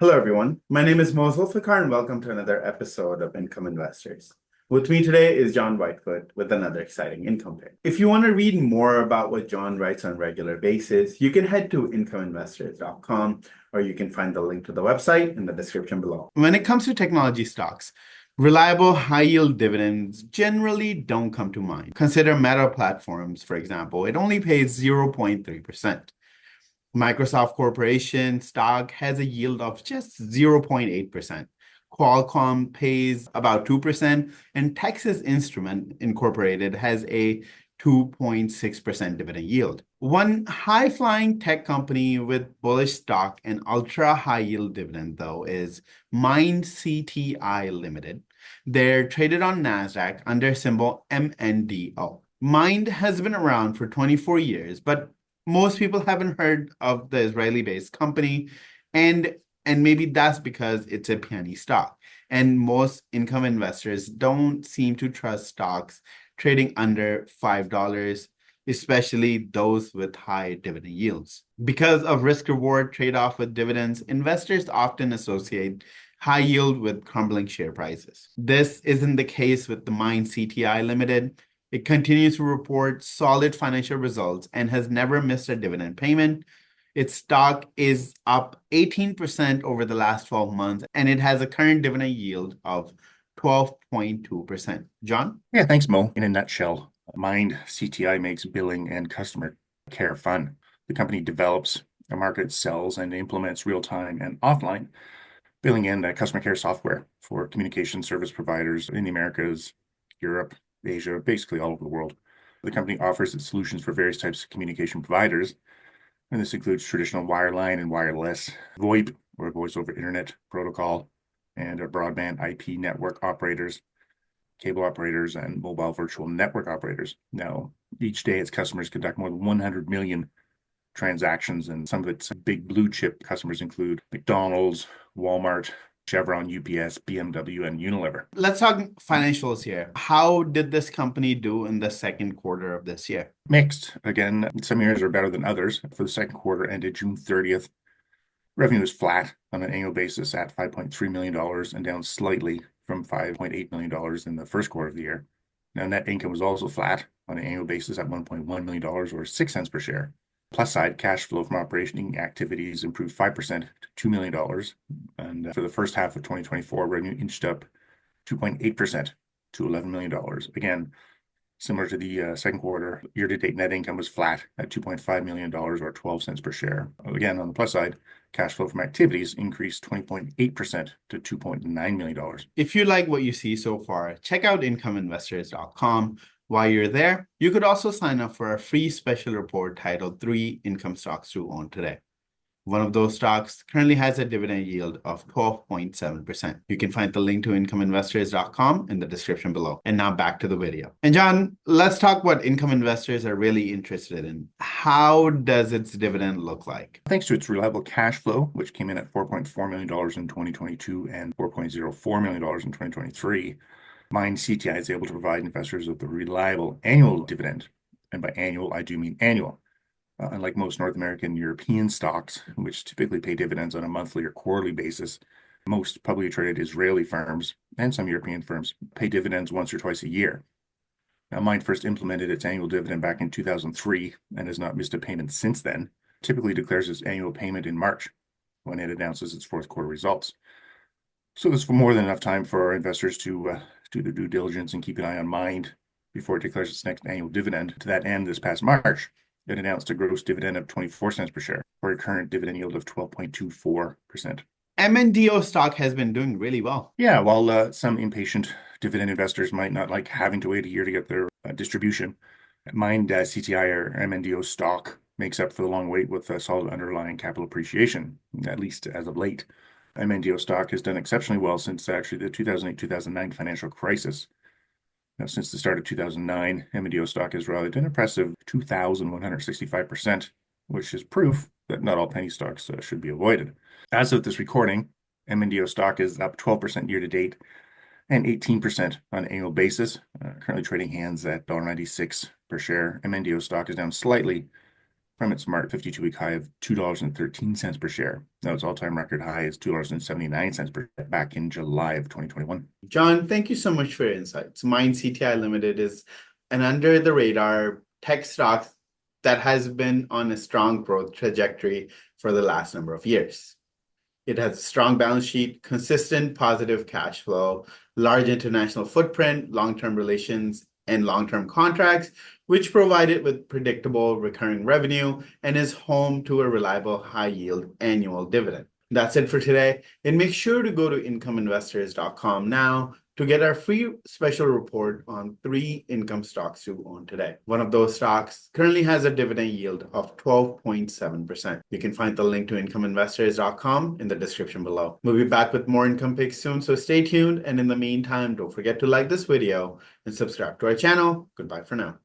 Hello, everyone. My name is Zulfiqar, and welcome to another episode of Income Investors. With me today is John Whitefoot with another exciting income pick. If you want to read more about what John writes on a regular basis, you can head to incomeinvestors.com, or you can find the link to the website in the description below. When it comes to technology stocks, reliable high-yield dividends generally don't come to mind. Consider Meta Platforms, for example. It only pays 0.3%. Microsoft Corporation stock has a yield of just 0.8%. Qualcomm pays about 2%, and Texas Instrument Incorporated has a 2.6% dividend yield. One high-flying tech company with bullish stock and ultra-high yield dividend, though, is Mind CTI Ltd. They're traded on NASDAQ under symbol MNDO. Mind has been around for 24 years, but most people haven't heard of the Israeli-based company, and maybe that's because it's a penny stock. And most income investors don't seem to trust stocks trading under $5, especially those with high dividend yields. Because of risk-reward trade-off with dividends, investors often associate high yield with crumbling share prices. This isn't the case with the Mind CTI Ltd. It continues to report solid financial results and has never missed a dividend payment. Its stock is up 18% over the last 12 months, and it has a current dividend yield of 12.2%. John? Yeah, thanks, Mo. In a nutshell, Mind CTI makes billing and customer care fun. The company develops, markets, sells, and implements real-time and offline billing and customer care software for communication service providers in the Americas, Europe, Asia, basically all over the world. The company offers its solutions for various types of communication providers, and this includes traditional wireline and wireless, VoIP, or voice over internet protocol, and broadband IP network operators, cable operators, and mobile virtual network operators. Now, each day its customers conduct more than 100 million transactions, and some of its big blue chip customers include McDonald's, Walmart, Chevron, UPS, BMW, and Unilever. Let's talk financials here. How did this company do in the second quarter of this year? Mixed. Again, some years are better than others. For the second quarter ended June 30th, revenue was flat on an annual basis at $5.3 million and down slightly from $5.8 million in the first quarter of the year. Now, net income was also flat on an annual basis at $1.1 million or 6 cents per share. Plus side, cash flow from operating activities improved 5% to $2 million. And for the first half of 2024, revenue inched up 2.8% to $11 million. Again, similar to the second quarter, year-to-date net income was flat at $2.5 million or 12 cents per share. Again, on the plus side, cash flow from activities increased 20.8% to $2.9 million. If you like what you see so far, check out incomeinvestors.com. While you're there, you could also sign up for a free special report titled 3 Income Stocks to Own Today. One of those stocks currently has a dividend yield of 12.7%. You can find the link to incomeinvestors.com in the description below. And now back to the video. And John, let's talk what income investors are really interested in. How does its dividend look like? Thanks to its reliable cash flow, which came in at $4.4 million in 2022 and $4.04 million in 2023, Mind CTI is able to provide investors with a reliable annual dividend. And by annual, I do mean annual. Unlike most North American and European stocks, which typically pay dividends on a monthly or quarterly basis, most publicly traded Israeli firms and some European firms pay dividends once or twice a year. Now, Mind first implemented its annual dividend back in 2003 and has not missed a payment since then. Typically declares its annual payment in March when it announces its fourth quarter results. So there's more than enough time for our investors to do their due diligence and keep an eye on Mind before it declares its next annual dividend. To that end, this past March, it announced a gross dividend of 24 cents per share for a current dividend yield of 12.24%. MNDO stock has been doing really well. Yeah, while some impatient dividend investors might not like having to wait a year to get their distribution, Mind CTI or MNDO stock makes up for the long wait with a solid underlying capital appreciation, at least as of late. MNDO stock has done exceptionally well since actually the 2008-2009 financial crisis. Now, since the start of 2009, MNDO stock has rallied an impressive 2,165%, which is proof that not all penny stocks should be avoided. As of this recording, MNDO stock is up 12% year to date and 18% on an annual basis, currently trading hands at $1.96 per share. MNDO stock is down slightly from its March 52-week high of $2.13 per share. Now its all-time record high is $2.79 per share back in July of 2021. John, thank you so much for your insights. Mind CTI Ltd is an under-the-radar tech stock that has been on a strong growth trajectory for the last number of years. It has a strong balance sheet, consistent positive cash flow, large international footprint, long-term relations, and long-term contracts, which provide it with predictable recurring revenue and is home to a reliable high-yield annual dividend. That's it for today. And make sure to go to incomeinvestors.com now to get our free special report on 3 income stocks to own today. One of those stocks currently has a dividend yield of 12.7%. You can find the link to incomeinvestors.com in the description below. We'll be back with more income picks soon, so stay tuned. And in the meantime, don't forget to like this video and subscribe to our channel. Goodbye for now.